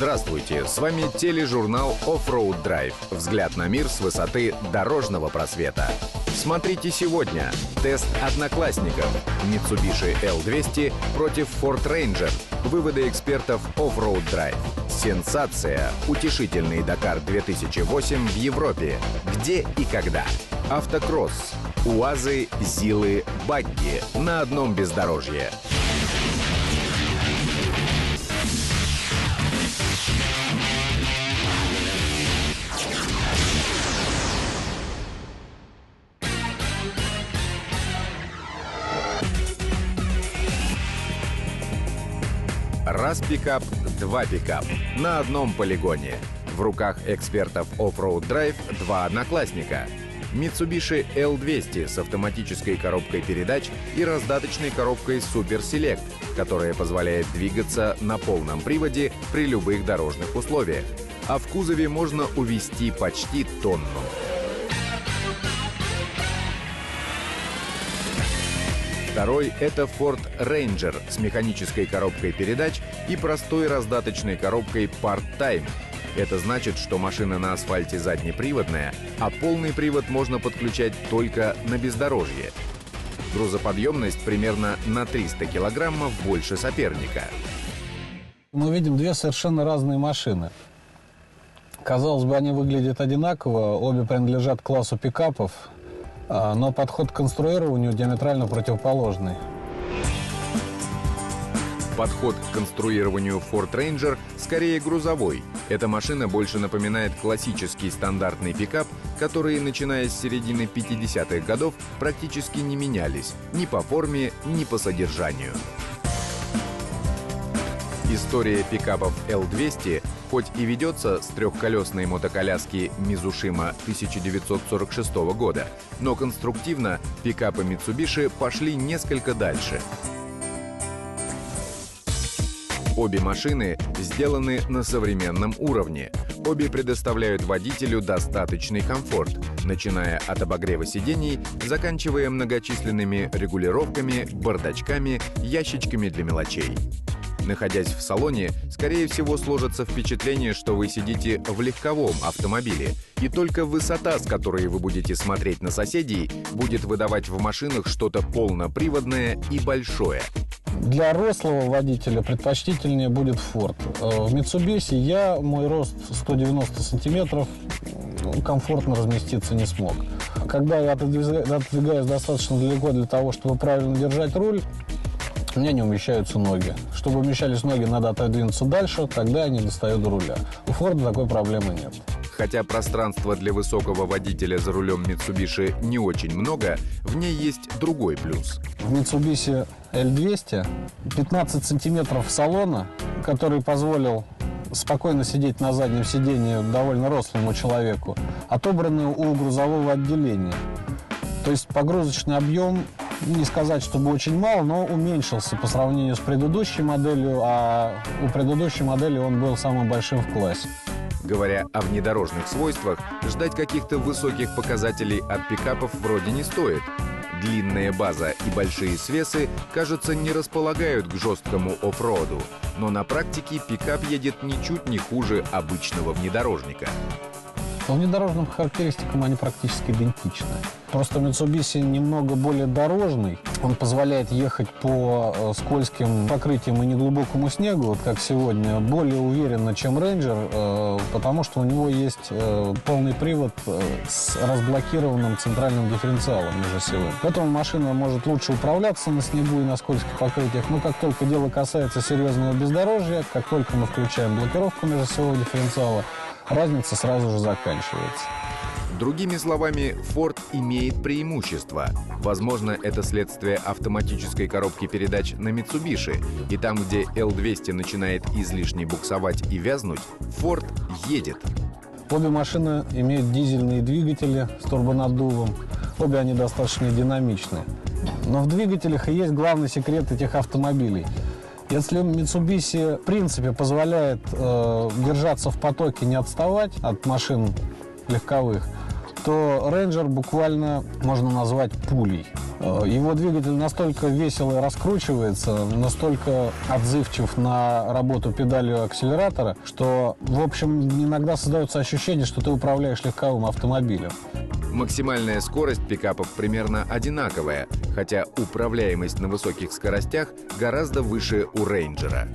Здравствуйте, с вами тележурнал Offroad Drive. Взгляд на мир с высоты дорожного просвета. Смотрите сегодня. Тест одноклассников. Mitsubishi L200 против Ford Ranger. Выводы экспертов Offroad Drive. Сенсация. Утешительный Дакар 2008 в Европе. Где и когда? Автокросс. УАЗы, ЗИЛы, багги на одном бездорожье. Раз пикап, два пикап на одном полигоне. В руках экспертов Offroad Drive два одноклассника. Mitsubishi L200 с автоматической коробкой передач и раздаточной коробкой Super Select, которая позволяет двигаться на полном приводе при любых дорожных условиях. А в кузове можно увезти почти тонну. Второй — это Ford Ranger с механической коробкой передач и простой раздаточной коробкой Part-Time. Это значит, что машина на асфальте заднеприводная, а полный привод можно подключать только на бездорожье. Грузоподъемность примерно на 300 килограммов больше соперника. Мы видим две совершенно разные машины. Казалось бы, они выглядят одинаково, обе принадлежат классу пикапов, но подход к конструированию диаметрально противоположный. Подход к конструированию Ford Ranger скорее грузовой. Эта машина больше напоминает классический стандартный пикап, которые, начиная с середины 50-х годов, практически не менялись ни по форме, ни по содержанию. История пикапов L200 хоть и ведется с трехколесной мотоколяски Мизушима 1946 года, но конструктивно пикапы Mitsubishi пошли несколько дальше. Обе машины сделаны на современном уровне. Обе предоставляют водителю достаточный комфорт, начиная от обогрева сидений, заканчивая многочисленными регулировками, бардачками, ящичками для мелочей. Находясь в салоне, скорее всего, сложится впечатление, что вы сидите в легковом автомобиле, и только высота, с которой вы будете смотреть на соседей, будет выдавать в машинах что-то полноприводное и большое. Для рослого водителя предпочтительнее будет Ford. В Mitsubishi мой рост 190 сантиметров, комфортно разместиться не смог. Когда я отодвигаюсь достаточно далеко для того, чтобы правильно держать руль, у меня не умещаются ноги. Чтобы умещались ноги, надо отодвинуться дальше, тогда они достают до руля. У Ford такой проблемы нет. Хотя пространства для высокого водителя за рулем Mitsubishi не очень много, в ней есть другой плюс. В Mitsubishi L200 15 сантиметров салона, который позволил спокойно сидеть на заднем сидении довольно рослому человеку, отобраны у грузового отделения. То есть погрузочный объем, не сказать, чтобы очень мало, но уменьшился по сравнению с предыдущей моделью, а у предыдущей модели он был самым большим в классе. Говоря о внедорожных свойствах, ждать каких-то высоких показателей от пикапов вроде не стоит. Длинная база и большие свесы, кажется, не располагают к жесткому оффроуду, но на практике пикап едет ничуть не хуже обычного внедорожника. По внедорожным характеристикам они практически идентичны. Просто Mitsubishi немного более дорожный. Он позволяет ехать по скользким покрытиям и неглубокому снегу, вот как сегодня, более уверенно, чем Ranger, потому что у него есть полный привод с разблокированным центральным дифференциалом межосевым. Поэтому машина может лучше управляться на снегу и на скользких покрытиях. Но как только дело касается серьезного бездорожья, как только мы включаем блокировку межосевого дифференциала, разница сразу же заканчивается. Другими словами, Ford имеет преимущество. Возможно, это следствие автоматической коробки передач на Mitsubishi. И там, где L200 начинает излишне буксовать и вязнуть, Ford едет. Обе машины имеют дизельные двигатели с турбонаддувом. Обе они достаточно динамичны. Но в двигателях и есть главный секрет этих автомобилей. Если Mitsubishi, в принципе, позволяет держаться в потоке, не отставать от машин легковых, то Ranger буквально можно назвать пулей. Его двигатель настолько весело раскручивается, настолько отзывчив на работу педалью акселератора, что, в общем, иногда создается ощущение, что ты управляешь легковым автомобилем. Максимальная скорость пикапов примерно одинаковая, хотя управляемость на высоких скоростях гораздо выше у Рейнджера.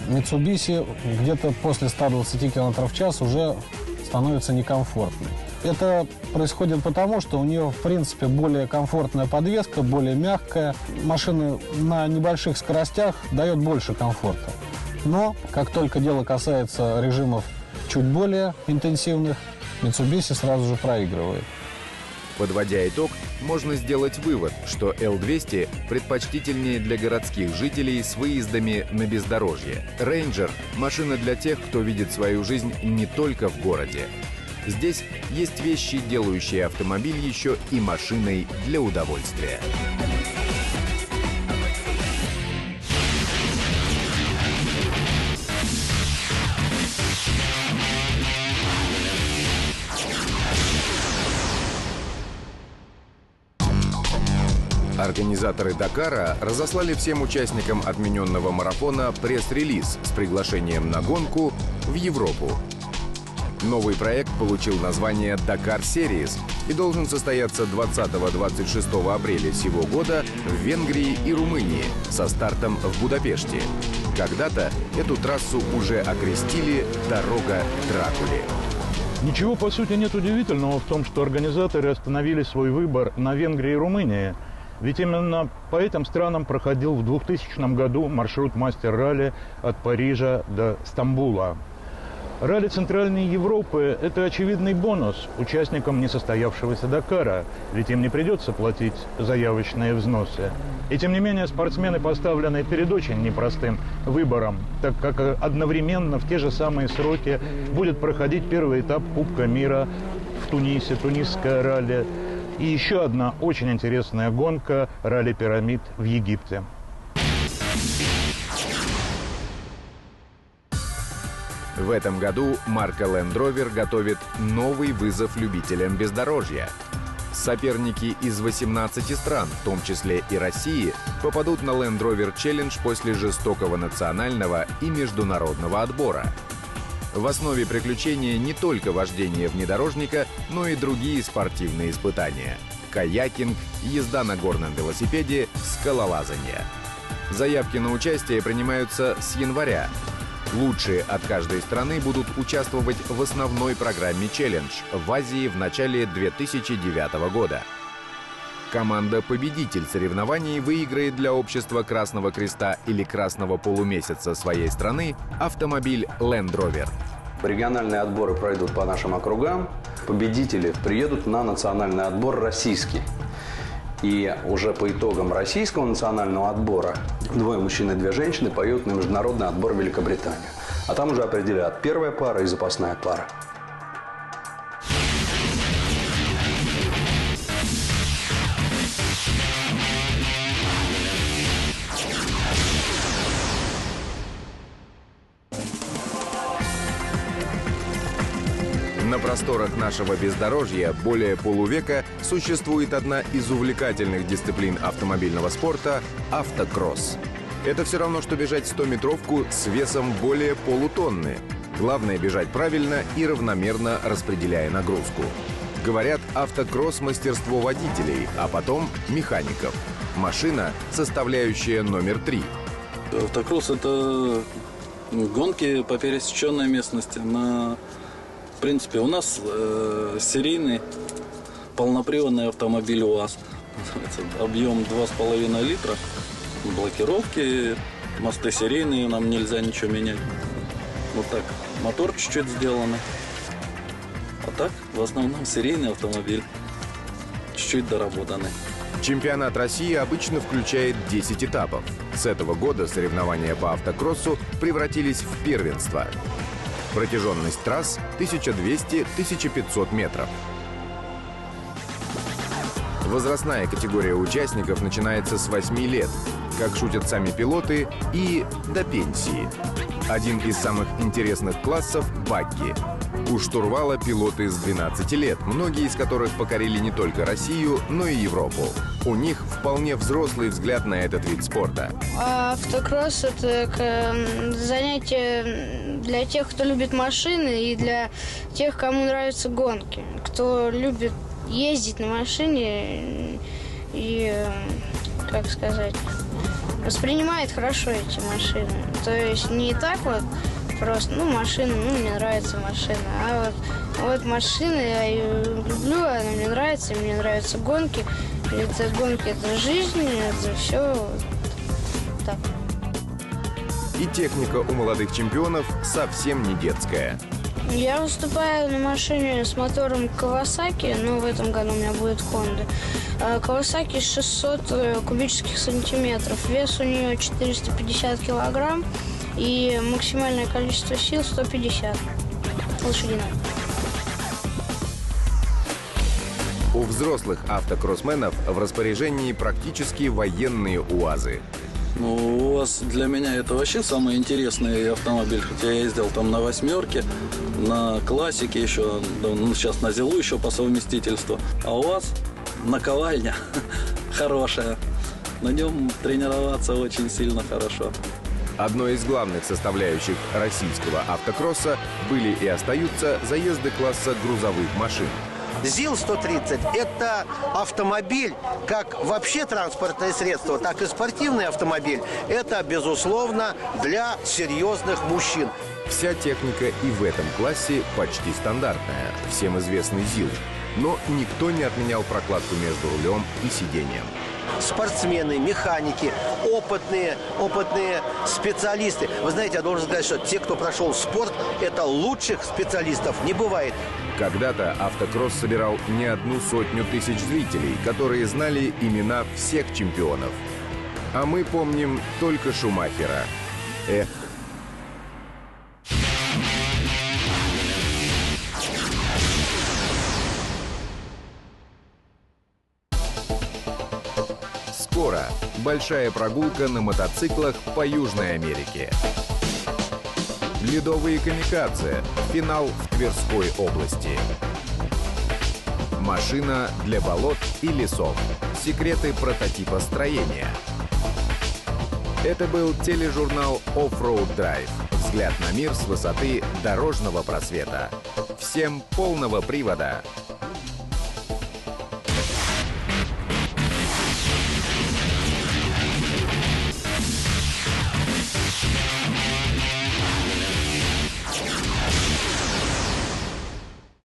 Mitsubishi где-то после 120 км в час уже становится некомфортной. Это происходит потому, что у нее, в принципе, более комфортная подвеска, более мягкая. Машина на небольших скоростях дает больше комфорта. Но, как только дело касается режимов чуть более интенсивных, Mitsubishi сразу же проигрывает. Подводя итог, можно сделать вывод, что L200 предпочтительнее для городских жителей с выездами на бездорожье. Ranger – машина для тех, кто видит свою жизнь не только в городе. Здесь есть вещи, делающие автомобиль еще и машиной для удовольствия. Организаторы Дакара разослали всем участникам отмененного марафона пресс-релиз с приглашением на гонку в Европу. Новый проект получил название «Дакар Series» и должен состояться 20-26 апреля сего года в Венгрии и Румынии со стартом в Будапеште. Когда-то эту трассу уже окрестили «Дорога Дракули». Ничего, по сути, нет удивительного в том, что организаторы остановили свой выбор на Венгрии и Румынии. Ведь именно по этим странам проходил в 2000 году маршрут мастер-ралли от Парижа до Стамбула. Ралли Центральной Европы – это очевидный бонус участникам несостоявшегося Дакара, ведь им не придется платить заявочные взносы. И тем не менее спортсмены поставлены перед очень непростым выбором, так как одновременно в те же самые сроки будет проходить первый этап Кубка мира в Тунисе, тунисское ралли, и еще одна очень интересная гонка – ралли пирамид в Египте. В этом году марка Land Rover готовит новый вызов любителям бездорожья. Соперники из 18 стран, в том числе и России, попадут на Land Rover Challenge после жестокого национального и международного отбора. В основе приключения не только вождение внедорожника, но и другие спортивные испытания – каякинг, езда на горном велосипеде, скалолазание. Заявки на участие принимаются с января. Лучшие от каждой страны будут участвовать в основной программе «Челлендж» в Азии в начале 2009 года. Команда-победитель соревнований выиграет для общества Красного Креста или Красного полумесяца своей страны автомобиль Land Rover. Региональные отборы пройдут по нашим округам. Победители приедут на национальный отбор российский. И уже по итогам российского национального отбора 2 мужчин и 2 женщины поедут на международный отбор в Великобританию. А там уже определят первая пара и запасная пара. На просторах нашего бездорожья более полувека существует одна из увлекательных дисциплин автомобильного спорта – автокросс. Это все равно, что бежать 100-метровку с весом более полутонны. Главное – бежать правильно и равномерно распределяя нагрузку. Говорят, автокросс – мастерство водителей, а потом механиков. Машина – составляющая номер 3. Автокросс – это гонки по пересеченной местности. В принципе, у нас серийный полноприводный автомобиль УАЗ. Объем 2,5 литра. Блокировки, мосты серийные, нам нельзя ничего менять. Вот так. Мотор чуть-чуть сделаны. А так, в основном, серийный автомобиль. Чуть-чуть доработанный. Чемпионат России обычно включает 10 этапов. С этого года соревнования по автокроссу превратились в первенство. Протяженность трасс 1200-1500 метров. Возрастная категория участников начинается с 8 лет, как шутят сами пилоты, и до пенсии. Один из самых интересных классов – багги. У штурвала пилоты с 12 лет, многие из которых покорили не только Россию, но и Европу. У них вполне взрослый взгляд на этот вид спорта. Автокросс – это занятие для тех, кто любит машины, и для тех, кому нравятся гонки. Кто любит ездить на машине и, как сказать, воспринимает хорошо эти машины. То есть не так вот просто, машина, мне нравится машина. А вот машины я ее люблю, она мне нравятся гонки. Это гонки, это жизнь, это все так. И техника у молодых чемпионов совсем не детская. Я выступаю на машине с мотором Kawasaki, но в этом году у меня будет Honda. Kawasaki 600 кубических сантиметров, вес у нее 450 килограмм и максимальное количество сил 150 лошадиных. У взрослых автокроссменов в распоряжении практически военные УАЗы. УАЗ для меня это вообще самый интересный автомобиль. Хотя я ездил там на восьмерке, на классике еще, сейчас на Зилу еще по совместительству. А УАЗ наковальня хорошая. На нем тренироваться очень сильно хорошо. Одной из главных составляющих российского автокросса были и остаются заезды класса грузовых машин. ЗИЛ-130 – это автомобиль, как вообще транспортное средство, так и спортивный автомобиль. Это, безусловно, для серьезных мужчин. Вся техника и в этом классе почти стандартная, всем известный ЗИЛ. Но никто не отменял прокладку между рулем и сиденьем. Спортсмены, механики, опытные специалисты. Вы знаете, я должен сказать, что те, кто прошел спорт, это лучших специалистов не бывает. Когда-то автокросс собирал не 100 000 зрителей, которые знали имена всех чемпионов. А мы помним только Шумахера. Эх. Скоро большая прогулка на мотоциклах по Южной Америке. Ледовые камикадзе. Финал в Тверской области. Машина для болот и лесов. Секреты прототипа строения. Это был тележурнал Off-Road Drive. Взгляд на мир с высоты дорожного просвета. Всем полного привода!